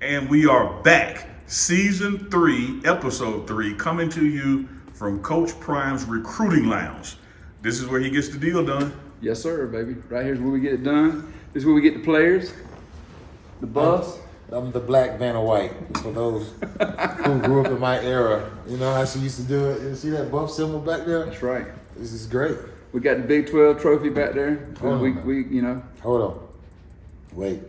And we are back. Season 3, Episode 3, coming to you from Coach Prime's Recruiting Lounge. This is where he gets the deal done. Yes, sir, baby. Right here's where we get it done. This is where we get the players, the bus. I'm the black Vanna White. For those who grew up in my era, you know how she used to do it. You see that buff symbol back there? That's right. This is great. We got the Big 12 trophy back there. Hold on. We you know. Hold on. Wait.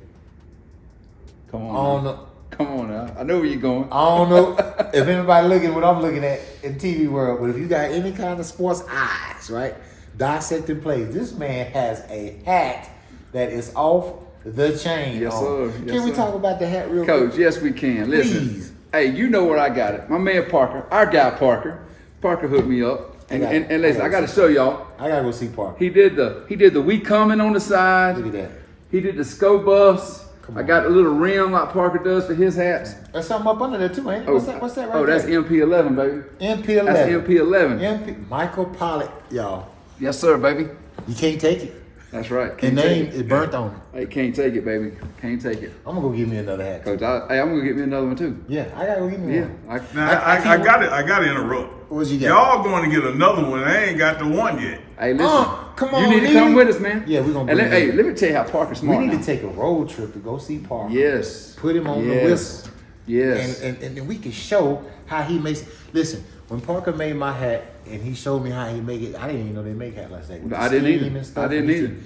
Come I on. don't now. know. Come on now. I know where you're going. I don't know if anybody looking at what I'm looking at in TV world, but if you got any kind of sports eyes, right, dissecting plays, this man has a hat that is off the chain. Yes, sir. Yes, Can we sir. talk about the hat real Coach, quick? yes we can. Listen. Please. Hey, you know where I got it. My man Parker, our guy Parker. Parker hooked me up. And listen, I gotta show y'all. I gotta go see Parker. He did the we coming on the side. Look at that. He did the scope buffs. Come I on. got a little rim like Parker does for his hats. There's something up under there too, ain't it? What's that right Oh, that's there? MP11, baby. MP11. That's MP11. MP Michael Pollock, y'all. Yes, sir, baby. You can't take it. That's right. The Can't name take is burnt on it. Hey, can't take it, baby. Can't take it. I'm gonna go give me another hat. Coach, I'm gonna get me another one too. Yeah, I gotta go give me Yeah. one. Now, I I can't- got to interrupt. What you got? Y'all going to get another one. I ain't got the one yet. Hey, listen. Come on, you need to Lee. come with us, man. Yeah, we gonna And bring hey, him. let me tell you how Parker's We smart. need now. to take a road trip to go see Parker. Yes. Put him on the Yes. whistle. Yes. And then we can show how he makes. Listen, when Parker made my hat and he showed me how he make it, I didn't even know they make hats like that. With I the didn't steam either. and stuff. I didn't You either. should-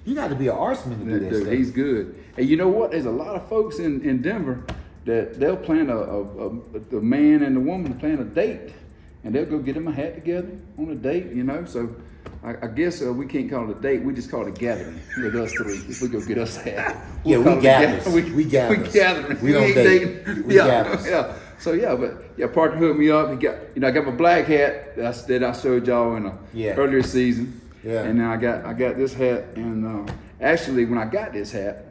You got to be an artsman to do that Dude, stuff. he's good. And you know what? There's a lot of folks in Denver that they'll plan the man and the woman plan a date, and they'll go get them a hat together on a date. You know, so I guess we can't call it a date. We just call it a gathering with us three. If we go get us a hat, Yeah, call we it a gather. ga- We gather. We gathering. We don't ain't date. dating. We yeah, gather. yeah. So yeah, but yeah, Parker hooked me up. He got, I got my black hat that I showed y'all in a Yeah. earlier season. Yeah. And then I got this hat, and actually when I got this hat,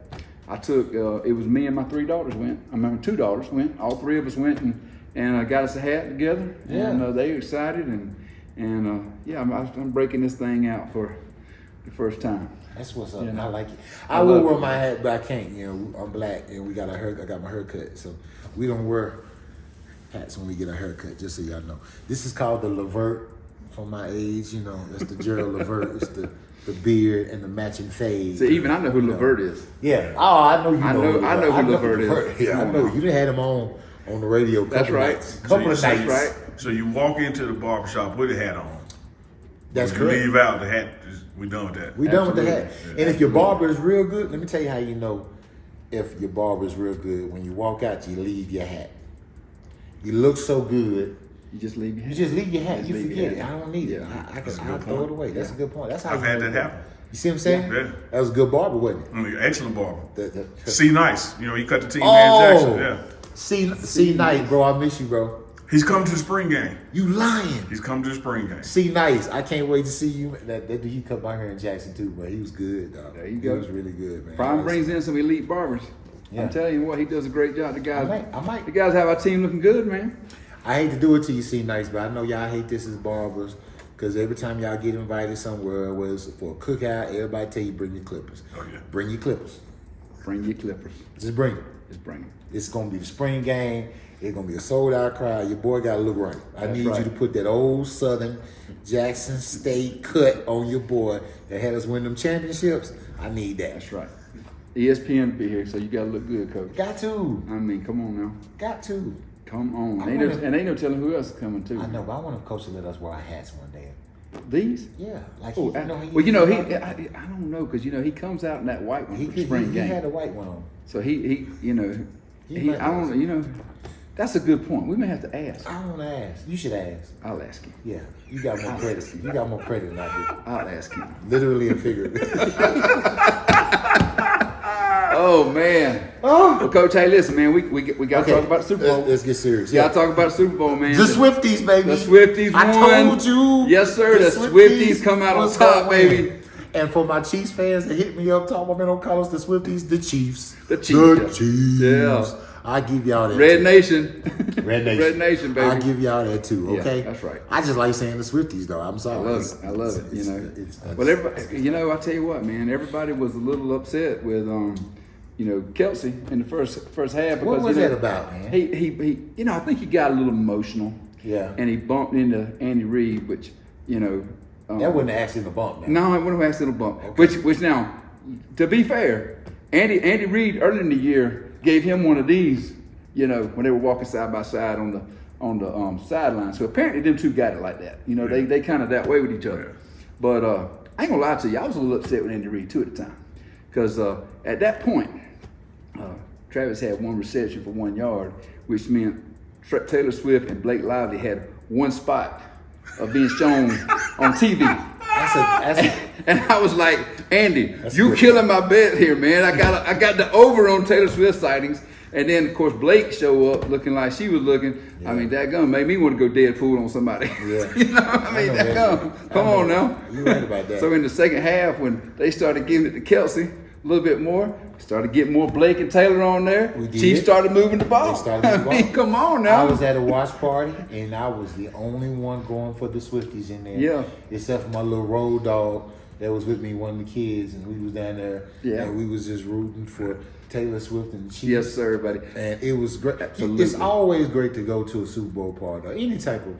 I took it was me and my 3 daughters went. I mean 2 daughters went. All 3 of us went and got us a hat together. Yeah. And they were excited and yeah, I'm breaking this thing out for the first time. That's what's up. You know. I like it. I I will love wear it. my hat, but I can't. You know, I'm black, and I got my hair cut, so we don't wear hats when we get a haircut. Just so y'all know, this is called the Levert. For my age, you know, that's the Gerald Levert. It's the beard and the matching fade. So even I know who You Levert is. Yeah. Oh, I know you I know. know who Levert is. Yeah, I know. You done had him on the radio. That's right. Couple of That's nights. right. So you walk into the barbershop with a hat on. That's When you correct. leave out the hat. We done with that. We done with the hat. Absolutely. And if your barber is real good, let me tell you how you know if your barber is real good. When you walk out, you leave your hat. You look so good, You just leave your you hat. just leave your hat. Just You leave forget your it. hat. I don't need it. Yeah. I'll That's a good throw point. it away. That's a good point. That's how I've you had know that happen. You see what I'm saying? Yeah. That was a good barber, wasn't it? I mean, excellent barber. The- C Nice. You know, he cut the team man Jackson. Oh, Yeah. see, nice, bro. I miss you, bro. He's come to the spring game. You lying. He's come to the spring game. See, nice. I can't wait to see you. That he come by here in Jackson too, but he was good, dog. There you go. He was really good, man. Prime brings in some elite barbers. Yeah. I'm telling you what, he does a great job. The guys, I might. the guys have our team looking good, man. I hate to do it to you, see nice, but I know y'all hate this as barbers. Cause every time y'all get invited somewhere, whether it's for a cookout, everybody tell you bring your clippers. Oh, yeah. Bring your clippers. Bring your clippers. Just bring them. Just bring them. It's gonna be the spring game. It's gonna be a sold out crowd. Your boy gotta look right. I That's need right. you to put that old Southern Jackson State cut on your boy that had us win them championships. I need that. That's right. ESPN will be here, so you gotta look good, coach. Got to. I mean, come on now. Got to. Come on. I Ain't no, wanna- and ain't no telling who else is coming too. I know, but I want a coach to let us wear our hats one day. These? Yeah, like Oh, he, well, you know, I don't know, because, you know, he comes out in that white one he, for the he, spring he game. had a white one on. So he you know, He he, might I don't have. know, you know, that's a good point. We may have to ask. I don't want to ask. You should ask. I'll ask him. Yeah, you got more credit. You got more credit than I do. I'll ask him. Literally and figuratively. Oh, man. Well, Coach, hey, listen, man, we got to talk about the Super Bowl. Let's get serious. We got to talk about the Super Bowl, man. The Swifties, baby. The Swifties I won. told you. Yes, sir. The Swifties come out on was top, gonna win. baby. And for my Chiefs fans that hit me up, talking about, man, don't call us the Swifties, the Chiefs. The Chiefs, The yeah. Chiefs. Yeah. I give y'all that. Red too. Nation. Red Nation. Red Nation, baby. I give y'all that too. Yeah, Okay, that's right. I just like saying the Swifties, though. I'm I sorry. love it. I love it. You know. it's- Well, everybody, you know, I tell you what, man. Everybody was a little upset with Kelsey in the first half. Because, What was that about, man? He I think he got a little emotional. Yeah. And he bumped into Andy Reid, which, That wasn't an accident bump, man. No, it wasn't an accidental bump. Okay. Which now, to be fair, Andy Reid earlier in the year gave him one of these, when they were walking side by side on the sideline. So apparently them two got it like that. They kind of that way with each other. Yeah. But I ain't gonna lie to you, I was a little upset with Andy Reid too at the time, because at that point, Travis had one reception for 1 yard, which meant Taylor Swift and Blake Lively had one spot of being shown on TV. And I was like, Andy, you good. killing my bet here, man. I got the over on Taylor Swift sightings. And then, of course, Blake show up looking like she was looking. Yeah. I mean, that gun made me want to go Deadpool on somebody. Yeah. That gun. Come on now. You're right about that. So in the second half, when they started giving it to Kelsey a little bit more, started getting more Blake and Taylor on there. We did. Chiefs started moving the ball. They started moving the I mean, ball. come on now. I was at a watch party, and I was the only one going for the Swifties in there. Yeah. Except for my little road dog that was with me, one of the kids, and we was down there. Yeah. And we was just rooting for Taylor Swift and the Chiefs. Yes, sir, buddy. And it was great. Absolutely. It's always great to go to a Super Bowl party or any type of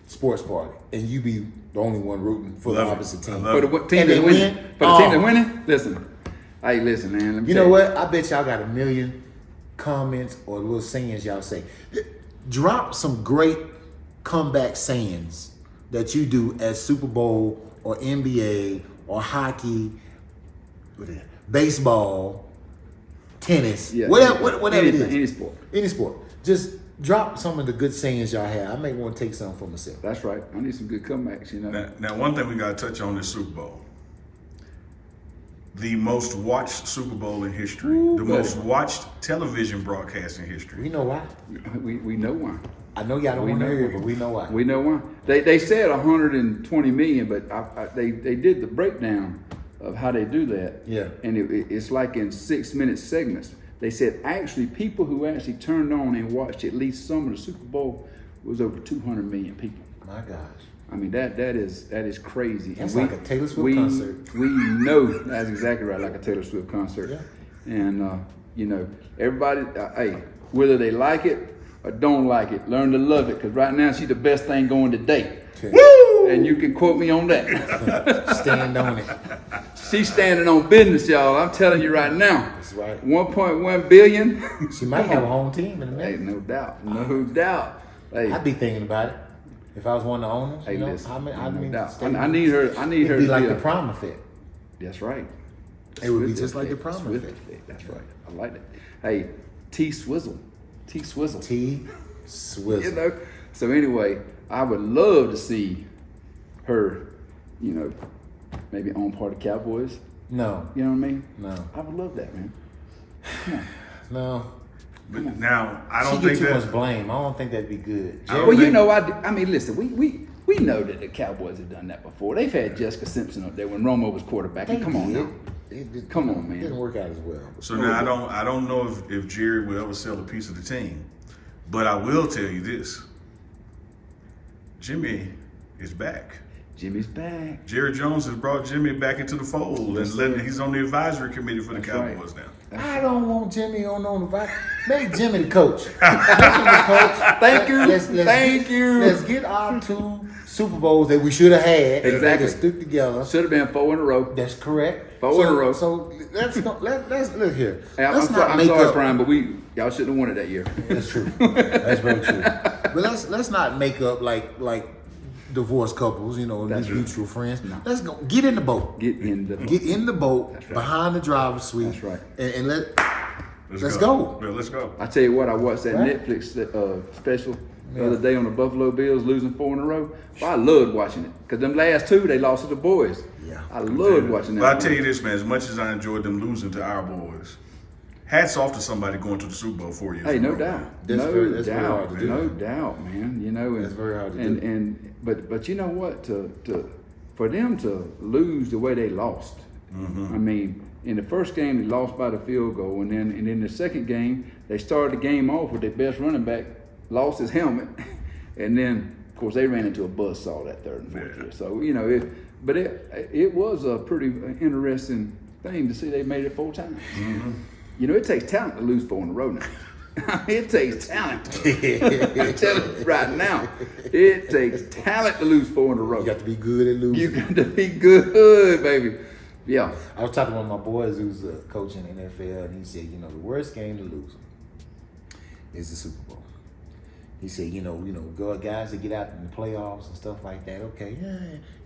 sports party, and you be the only one rooting for Love the it. opposite team. I love For the team And they that's winning. win? For the team Oh. that's winning. Listen, man. Let me You tell know what? I bet y'all got a million comments or little sayings y'all say. Drop some great comeback sayings that you do at Super Bowl or NBA or hockey, baseball, tennis, Yeah, whatever it anything, is. any sport. Any sport. Just drop some of the good sayings y'all have. I may want to take some for myself. That's right. I need some good comebacks, Now, one thing we got to touch on is Super Bowl. The most watched Super Bowl in history. Ooh, The buddy. most watched television broadcast in history. We know why. We know why. I know y'all don't We want to know hear why. it, but we know why. We know why. They said 120 million, but they did the breakdown of how they do that. Yeah. And it's like in 6-minute segments. They said actually people who actually turned on and watched at least some of the Super Bowl was over 200 million people. My gosh. I mean that is crazy. That's And like a Taylor Swift concert. We know that's exactly right, like a Taylor Swift concert. Yeah. And everybody, hey, whether they like it or don't like it, learn to love it. Because right now she's the best thing going today. Woo! And you can quote me on that. Stand on it. She's standing on business, y'all. I'm telling you right now. That's right. 1.1 billion. She might have a home team in a Hey, minute. no doubt. Hey, I'd be thinking about it. If I was one of the owners, hey, you know, listen. how many, no doubt. states- I need her. I need her It'd be to like be the a- prom effect. That's right. It would be Swift just like the effect, prom Swift effect. That's right. I like that. Hey, T Swizzle. T. Swizzle. So anyway, I would love to see her, maybe on part of Cowboys. No, You know what I mean? no, I would love that, man. no. But now, I She don't get think too that. much blame. I don't think that'd be good. I don't Well, think- I mean, listen, we know that the Cowboys have done that before. They've had Jessica Simpson up there when Romo was quarterback. They Come on, did. now. It Come on, man. It didn't work out as well. So now I don't know if Jerry will ever sell a piece of the team, but I will tell you this: Jimmy is back. Jimmy's back. Jerry Jones has brought Jimmy back into the fold, and he's on the advisory committee for the That's right. Cowboys now. I don't want Jimmy on the vice. Make Jimmy the coach. Make him the coach. Thank you. Thank you. Let's get our 2 Super Bowls that we should have had. Exactly. That stick together. Should have been 4 in a row. That's correct. 4 in a row. So let's look here. Hey, I'm Let's not sorry, make up. Prime, but y'all shouldn't have won it that year. That's true. That's very true. But let's not make up like divorced couples, That's right. mutual friends. Let's go get in the boat. Get in the Get in the boat That's right. behind the driver's seat. That's right. And let's go. Yeah, let's go. I tell you what, I watched that Right. Netflix special the other day on the Buffalo Bills losing 4 in a row. Well, I loved watching it because them last 2 they lost to the boys. Yeah. I loved watching that. But I tell you this, man, as much as I enjoyed them losing to our boys, hats off to somebody going to the Super Bowl 4 years Hey, in no a row. doubt. That's no very- that's doubt. very hard to do. No doubt, man. And, That's very hard to and, do. But you know what? For them to lose the way they lost. I mean, in the first game they lost by the field goal, and then the second game they started the game off with their best running back lost his helmet, and then of course they ran into a buzzsaw that third and fourth Yeah. year. So it was a pretty interesting thing to see they made it 4 times. You know, it takes talent to lose 4 in a row now. It takes talent. I'm telling you right now, it takes talent to lose 4 in a row. You got to be good at losing. You got to be good, baby. Yeah. I was talking to one of my boys who's a coach in the NFL, and he said, the worst game to lose is the Super Bowl. He said, guys that get out in the playoffs and stuff like that, okay, yeah,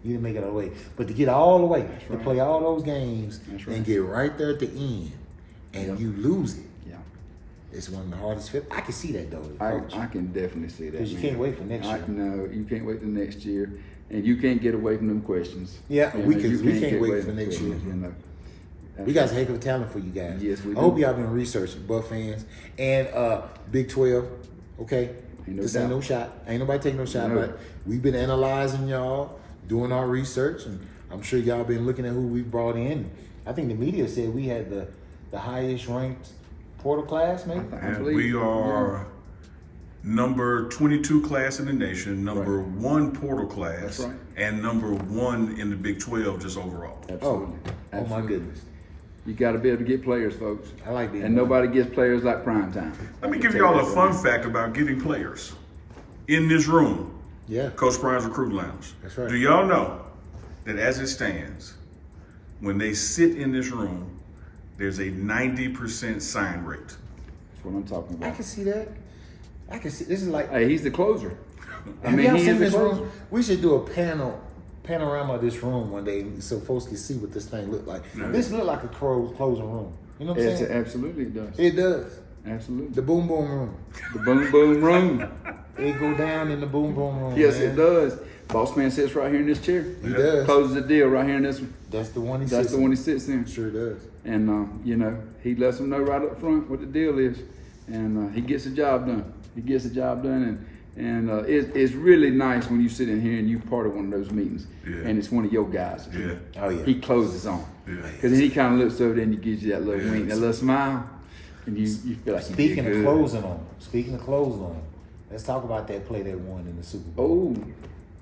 you didn't make it all the way. But to get all the way, to play all those games and get right there at the end, and you lose it, it's one of the hardest fit. I can see that, though, Coach. I can definitely see that. Because you can't wait for next year. No, you can't wait till next year. And you can't get away from them questions. Yeah, You we know, you can't wait get for away next from year. questions, you know. We got a heck of a talent for you guys. Yes, we I do. hope y'all been researching, Buff fans. And Big 12, okay? Ain't no This ain't doubt. no shot. Ain't nobody taking no shot. No. But we've been analyzing y'all, doing our research, and I'm sure y'all been looking at who we brought in. I think the media said we had the highest ranked portal class, maybe? I And believe- we are number 22 class in the nation, number 1 portal class, That's right. and number 1 in the Big 12 just overall. Absolutely. Oh my Absolutely. goodness. You got to be able to get players, folks. I like being And nobody gets players like prime time. Let me give y'all a fun fact about getting players. In this room, Yeah. Coach Prime's Recruit Lounge. That's right. Do y'all know that as it stands, when they sit in this room, there's a 90% sign rate? That's what I'm talking I about. can see that. I can see. This is like. Hey, he's the closer. I Have mean, y'all he seen is the this closer. room? We should do a panorama of this room one day so folks can see what this thing look like. This look like a closing room. You know what I'm saying? Absolutely, it does. It does. Absolutely. The boom boom room. The boom boom room. It go down in the boom boom room. Yes, man. it does. Boss man sits right here in this chair. He does. Closes the deal right here in this one. That's the one he That's sits the one he sits in. in. Sure does. And, he lets them know right up front what the deal is. And he gets the job done. He gets the job done. And it's really nice when you sit in here and you part of one of those meetings. Yeah. And it's one of your guys. Yeah. Oh yeah. He closes on. Yeah. Because then he kind of looks over there and he gives you that little wink, that little smile. And you feel like Speaking you of did good. closing on, let's talk about that play that won in the Super Bowl.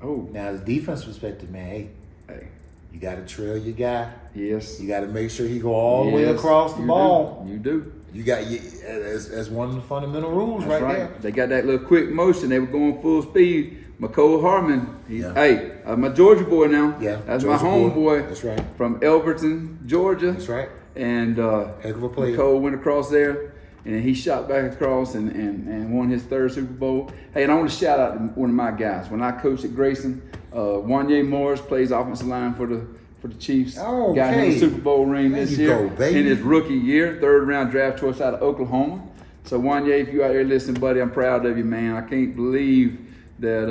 Oh. Now, as a defense perspective, man, Hey. you got to trail your guy. Yes. You got to make sure he go all the way Yes, across the you ball. do. You do. You got as one of the fundamental rules That's right there. They got that little quick motion. They were going full speed. McCole Harmon. Yeah. Hey, my Georgia boy now. Yeah, That's Georgia my boy. homeboy. That's right. From Elberton, Georgia. That's right. And Heck of a play. McCole went across there, and he shot back across and won his 3rd Super Bowl. Hey, and I want to shout out to one of my guys. When I coached at Grayson, Wanye Morris plays offensive line for the Chiefs. Oh, Got him okay. a Super Bowl ring There this you year go, baby. in his rookie year, 3rd round draft choice out of Oklahoma. So Wanye, if you out here listening, buddy, I'm proud of you, man. I can't believe that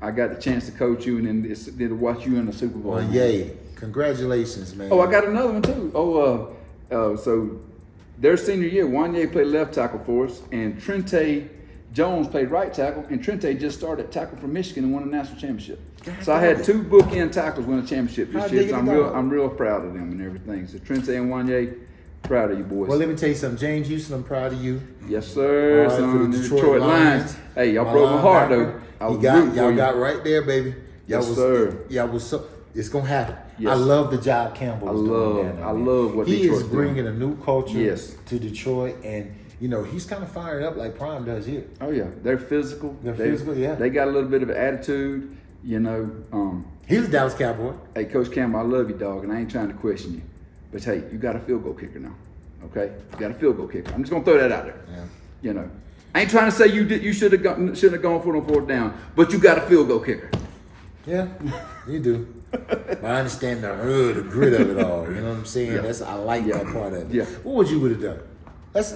I got the chance to coach you and then to watch you in the Super Bowl. Well, yay. Congratulations, man. Oh, I got another one too. So their senior year, Wanye played left tackle for us, and Trente Jones played right tackle, and Trente just started tackle for Michigan and won a national championship. So I had 2 bookend tackles win a championship How this year. diggity So dog. I'm real proud of them and everything. So Trente and Wanye, proud of you boys. Well, let me tell you something. James Houston, I'm proud of you. Yes, sir. All right, Son, for the the Detroit Lions. Hey, y'all My broke my heart linebacker, though. I was y'all rooting for you. got right there, baby. Y'all Yes, was, sir. Y'all was so. It's gonna happen. Yes. I love the job Campbell is doing down there. I man. love what he Detroit's is bringing a new culture Yes. to Detroit, and he's kind of fired up like Prime does here. Oh yeah, they're physical. They're physical, yeah. They got a little bit of an attitude, He's a Dallas Cowboy. Hey, Coach Campbell, I love you, dog, and I ain't trying to question you, but hey, you got a field goal kicker now, okay? You got a field goal kicker. I'm just gonna throw that out there. Yeah. I ain't trying to say you should have gone for it on 4th down, but you got a field goal kicker. Yeah, you do. But I understand the grit of it all. You know what I'm saying? Yeah. I like that part of it. Yeah. What would you would have done? Let's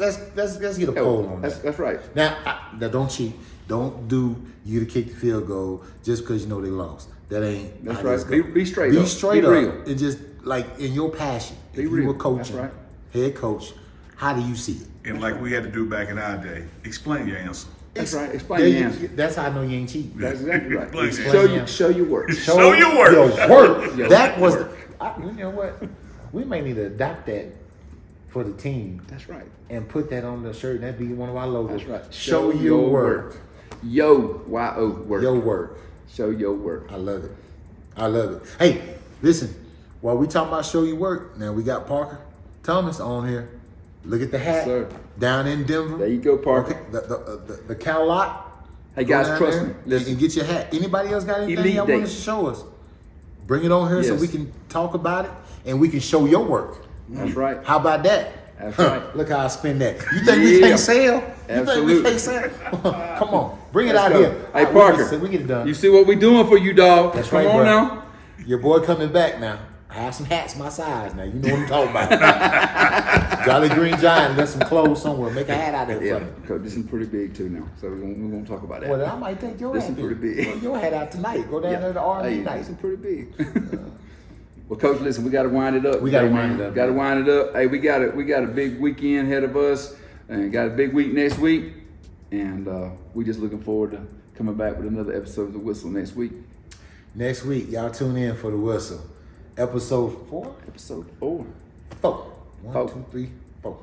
get a poll on that. That's right. Now don't cheat. Don't do you to kick the field goal just because you know they lost. That ain't. That's how right. this go. Be straight Be up. straight Be up. real. And just like in your passion. Be if you real. were coaching, That's right. head coach, how do you see it? And like we had to do back in our day, explain your answer. That's right. Explain There the you- answer. That's how I know you ain't cheating. That's exactly right. Explain the answer. Show your work. Show your work. Your work. Your That was. work. You know what? We may need to adopt that for the team That's right. and put that on the shirt. That'd be one of our logos. That's right. Show your work. Yo, Y-O, work. Your work. Show your work. I love it. I love it. Hey, listen. While we talking about show your work, now we got Parker Thomas on here. Look at the hat sir. down in Denver. There you go, Parker. Okay, the cow lot. Hey Go guys, down trust there me. Listen, and get your hat. Anybody else got anything Elite y'all want to Dates. show us? Bring it on here so Yes. we can talk about it and we can show your work. that's right. How about that? That's right. Look how I spend that. You think we Yeah. can't sell? You Absolutely. think we can't sell? Come on, bring it Let's out go. here. Hey, We Parker, can get it done. You see what we doing for you, dog? That's Come right, on bro. now. Your boy coming back now. I have some hats my size now. You know what I'm talking about. Jolly Green Giant left some clothes somewhere. Make a hat out of it Yeah, for me. because this is pretty big too now. So we're gonna talk about that. Well, I might take your This hat. is pretty then. big. Well, your hat out tonight. Go down there to R&B Hey, night. this is pretty big. Well, Coach, listen, we got to wind it up. We gotta Hey, wind man, it up, Got to man. wind it up. Hey, we got a big weekend ahead of us, and got a big week next week, and we just looking forward to coming back with another episode of The Whistle next week. Next week, y'all tune in for The Whistle. Episode 4? Episode 4. 4. 1, Four. 2, 3, 4.